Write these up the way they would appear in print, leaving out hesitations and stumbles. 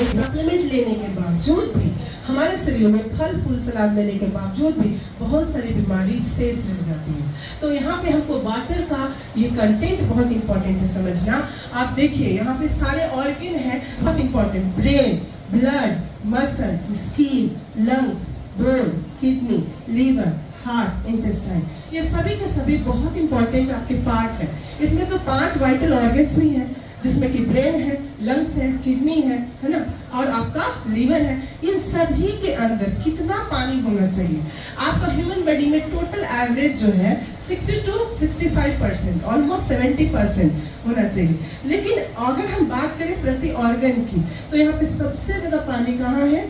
Supplement लेने के बावजूद भी, हमारे शरीर में फल फूल सलाद लेने के बावजूद भी बहुत सारी बीमारी शेष रह जाती है। तो यहाँ पे हमको वाटर का ये कंटेंट बहुत इंपॉर्टेंट है समझना। आप देखिए यहाँ पे सारे ऑर्गन है बहुत important, brain, blood, muscles, skin, lungs, bone, kidney, liver, heart, intestine, ये सभी के सभी बहुत इंपॉर्टेंट आपके पार्ट है। इसमें तो 5 वाइटल ऑर्गन्स भी हैं, जिसमें कि ब्रेन है, लंग्स है, किडनी है ना, और आपका लीवर है। इन सभी के अंदर कितना पानी होना चाहिए? आपका ह्यूमन बॉडी में टोटल एवरेज जो है 60 to 65%, ऑलमोस्ट 70% होना चाहिए। लेकिन अगर हम बात करें प्रति ऑर्गन की, तो यहाँ पे सबसे ज्यादा पानी कहाँ है?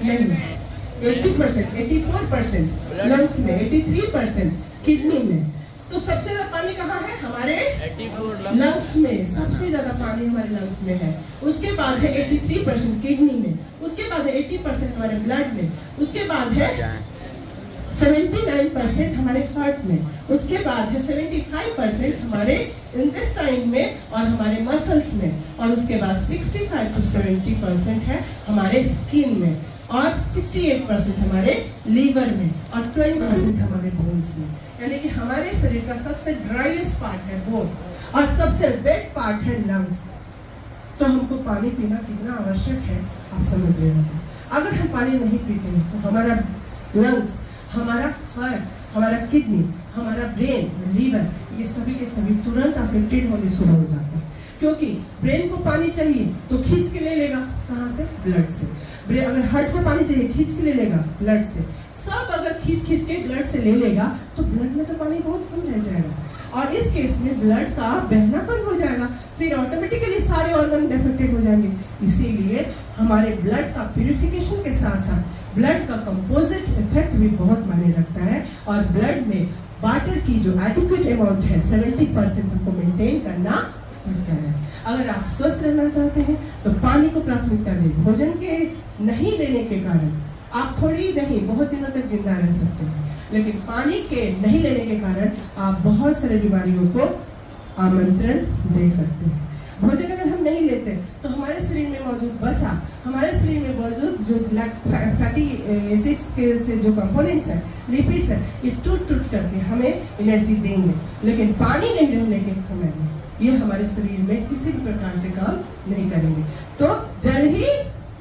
नहीं, 80%, 84% लंग्स में, 83% किडनी में। तो सबसे ज्यादा पानी कहाँ है? हमारे लंग्स में सबसे ज्यादा पानी हमारे लंग्स में है। उसके बाद है 83% किडनी में, उसके बाद है 80% हमारे ब्लड में, उसके बाद है 79% हमारे हार्ट में, उसके बाद है 75% हमारे इंटेस्टाइन में और हमारे मसल्स में, और उसके बाद 65 to 70% है हमारे स्किन में, और 68% हमारे लीवर में, और 20% हमारे बोन्स में। यानी कि हमारे शरीर का सबसे ड्राइएस्ट पार्ट है बोन और सबसे वेट पार्ट है लंग्स। तो हमको पानी पीना कितना आवश्यक है आप समझ रहे होंगे। अगर हम पानी नहीं पीते हैं तो हमारा लंग्स, हमारा हार्ट, हमारा किडनी, हमारा ब्रेन, लीवर, ये सभी के सभी तुरंत अफेक्टेड होने शुरू हो जाते हैं। क्योंकि ब्रेन को पानी चाहिए तो खींच के ले लेगा, कहाँ से? ब्लड से। अगर हार्ट को पानी चाहिए, खींच के ले लेगा ब्लड से। सब अगर खींच के ब्लड से ले लेगा तो ब्लड में तो पानी बहुत कम रह जाएगा, और इस केस में ब्लड का बहना बंद हो जाएगा, फिर ऑटोमेटिकली सारे ऑर्गन अफेक्टेड हो जाएंगे। इसीलिए हमारे ब्लड का प्यूरिफिकेशन के साथ साथ ब्लड का कंपोजिट इफेक्ट भी बहुत मायने रखता है, और ब्लड में वाटर की जो एडिक्वेट अमाउंट है 70% हमको मेंटेन करना पड़ता है। अगर आप स्वस्थ रहना चाहते हैं तो पानी को प्राथमिकता दें। भोजन के नहीं लेने के कारण आप थोड़ी नहीं बहुत दिनों तक जिंदा रह सकते हैं, लेकिन पानी के नहीं लेने के कारण आप बहुत सारे बीमारियों को आमंत्रण दे सकते हैं। भोजन अगर हम नहीं लेते तो हमारे शरीर में मौजूद वसा, हमारे शरीर में मौजूद जो फैटी एसिड्स के से जो कंपोनेंट्स है, लिपिड्स है, ये टूट करके हमें एनर्जी देंगे। लेकिन पानी नहीं रहने के समय में ये हमारे शरीर में किसी भी प्रकार से काम नहीं करेंगे। तो जल ही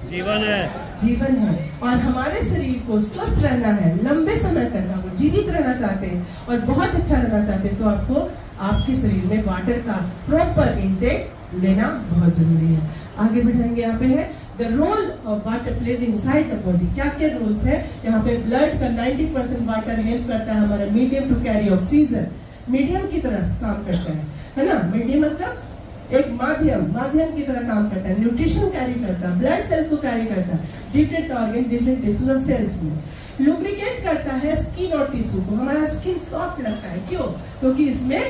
जीवन है, जीवन है, और हमारे शरीर को स्वस्थ रहना है, लंबे समय तक आप जीवित रहना चाहते हैं और बहुत अच्छा रहना चाहते हैं, तो आपको आपके शरीर में वाटर का प्रॉपर इंटेक लेना बहुत जरूरी है। आगे बढ़ाएंगे। यहाँ पे है the role of water plays inside the body. क्या क्या रोल्स है यहाँ पे? ब्लड का 90% वाटर हेल्प करता है हमारा medium to carry oxygen, medium की तरह काम करता है ना। मीडियम मतलब एक माध्यम की तरह काम करता है, न्यूट्रिशन कैरी करता है, ब्लड सेल्स को कैरी करता है, डिफरेंट ऑर्गन, डिफरेंट टिश्यूज और सेल्स में। लुब्रिकेट करता है स्किन और टिश्यू को, हमारा स्किन सॉफ्ट लगता है। क्यों? क्योंकि इसमें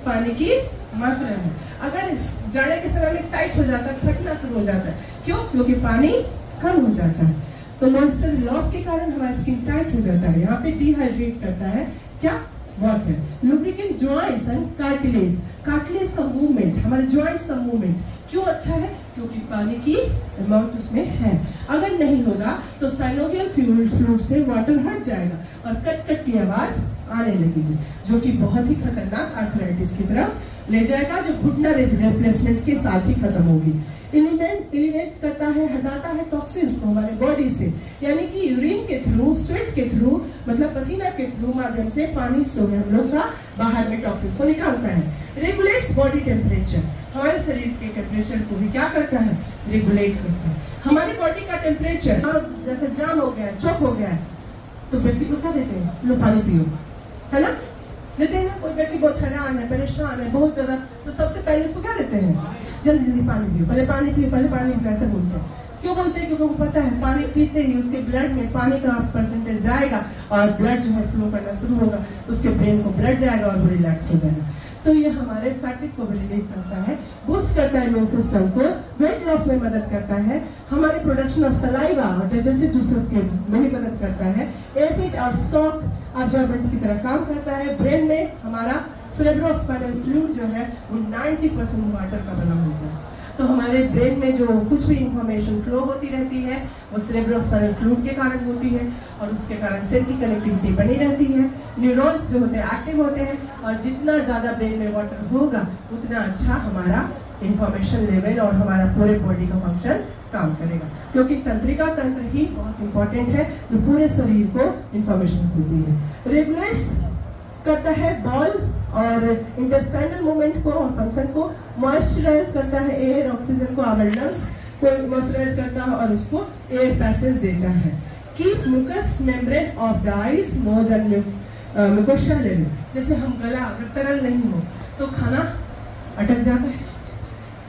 पानी की मात्रा है। अगर जाड़े के समय में टाइट हो जाता है, फटना शुरू हो जाता है, क्यों? क्योंकि पानी कम हो जाता है। तो मॉइस्चर लॉस के कारण हमारा स्किन टाइट हो जाता है। यहाँ पे डिहाइड्रेट करता है क्या? Water. Lubricant joints and cartilage, cartilage का मूवमेंट, हमारे जॉइंट्स का मूवमेंट क्यों अच्छा है? क्योंकि पानी की अमाउंट उसमें है। अगर नहीं होगा तो साइनोवियल फ्लूइड से वाटर हट जाएगा और कट की आवाज आने लगेगी, जो कि बहुत ही खतरनाक आर्थराइटिस की तरफ ले जाएगा, जो घुटना रिप्लेसमेंट के साथ ही खत्म होगी। एलिवेट करता है, हटाता है टॉक्सिन्स को हमारे बॉडी से, यानी कि यूरिन के थ्रू, स्वेट के थ्रू, मतलब पसीना के थ्रू माध्यम से पानी से हम लोग का बाहर में टॉक्सिन्स को निकालता है। रेगुलेट्स बॉडी टेम्परेचर, हमारे शरीर के टेम्परेचर को भी क्या करता है? रेगुलेट करता है। हमारे बॉडी का टेम्परेचर जैसे जाम हो गया, चौक हो गया, तो व्यक्ति को क्या देते हैं? लो पानी पियो, है ना, लेते हैं ना। कोई व्यक्ति बहुत हैरान है, परेशान है बहुत ज्यादा, तो सबसे पहले उसको क्या देते हैं? जल्दी पानी पियो, पहले पानी पियो, पहले पानी पियो, ऐसे बोलते हैं। क्यों बोलते हैं? क्योंकि उनको पता है पानी पीते ही उसके ब्लड में पानी का परसेंटेज जाएगा और ब्लड जो है फ्लो करना शुरू होगा, उसके ब्रेन को ब्लड जाएगा और वो रिलैक्स हो जाएगा। तो ये हमारे फैटिक को भी रिलीव करता है, बूस्ट करता है इम्यून सिस्टम को, वेट लॉस में मदद करता है, हमारे प्रोडक्शन ऑफ सलाइवा और डाइजेस्टिव जूसेस के में भी मदद करता है। एसिड और सॉल्ट अब्जॉर्बेंट की तरह काम करता है। ब्रेन में हमारा सेरेब्रोस्पाइनल फ्लूइड जो है वो 90% वाटर का बना होता है। तो हमारे ब्रेन में जो कुछ भी इंफॉर्मेशन फ्लो होती रहती है वो सेरेब्रोस्पाइनल फ्लूइड के कारण होती है और उसके कारण सेल की कनेक्टिविटी बनी रहती है, न्यूरॉन्स जो होते हैं एक्टिव होते हैं और जितना ज्यादा ब्रेन में वाटर होगा उतना अच्छा हमारा इंफॉर्मेशन लेवल और हमारा पूरे बॉडी का फंक्शन काम करेगा, क्योंकि तंत्रिका तंत्र ही बहुत इंपॉर्टेंट है जो पूरे शरीर को इंफॉर्मेशन देती है। रेगुलेट्स करता है बॉल और इंटेस्टाइनल मूवमेंट को और फंक्शन को, मॉइस्चराइज करता है एयर ऑक्सीजन को, आवर लंग्स को मॉइस्चराइज करता है और उसको एयर पैसेज देता है। Keep mucus membrane of the eyes, nose and mucosa level. जैसे हम गला अगर तरल नहीं हो तो खाना अटक जाता है,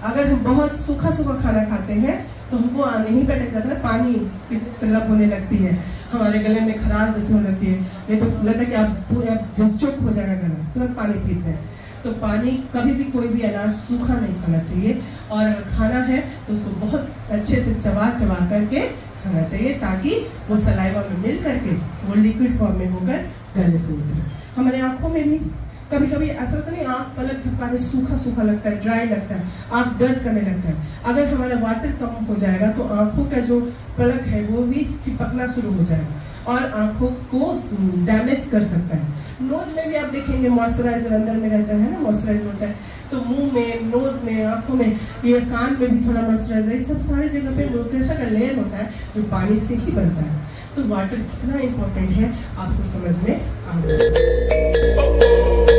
अगर हम बहुत सूखा सूखा खाना खाते हैं तो हमको नहीं पे अटक जाता है, पानी की तलब होने लगती है, हमारे गले में खराश जैसे होने लगती है, नहीं तो लगता है कि आप पूरा चुप हो जाएगा गला, तुरंत पानी पीते हैं। तो पानी कभी भी कोई भी अनाज सूखा नहीं खाना चाहिए और अगर खाना है तो उसको बहुत अच्छे से चबा चबा करके खाना चाहिए ताकि वो सलाइवा में मिल करके वो लिक्विड फॉर्म में होकर गले से उतरे। हमारे आंखों में भी कभी कभी ऐसा तो नहीं, आंख पलक झपकाते सूखा सूखा लगता है, ड्राई लगता है, आंख दर्द करने लगता है। अगर हमारा वाटर कम हो जाएगा तो आंखों का जो पलक है वो भी चिपकना शुरू हो जाएगा और आंखों को डैमेज कर सकता है। नोज में भी आप देखेंगे मॉइस्चराइजर अंदर में रहता है ना, मॉइस्चराइजर होता है, तो मुंह में, नोज में, आंखों में, ये कान में भी थोड़ा मॉइस्चराइजर, ये सब सारी जगह पे म्यूकोसा का लेयर होता है जो पानी से ही बनता है। तो वाटर कितना इंपॉर्टेंट है आपको समझ में आ रहा है।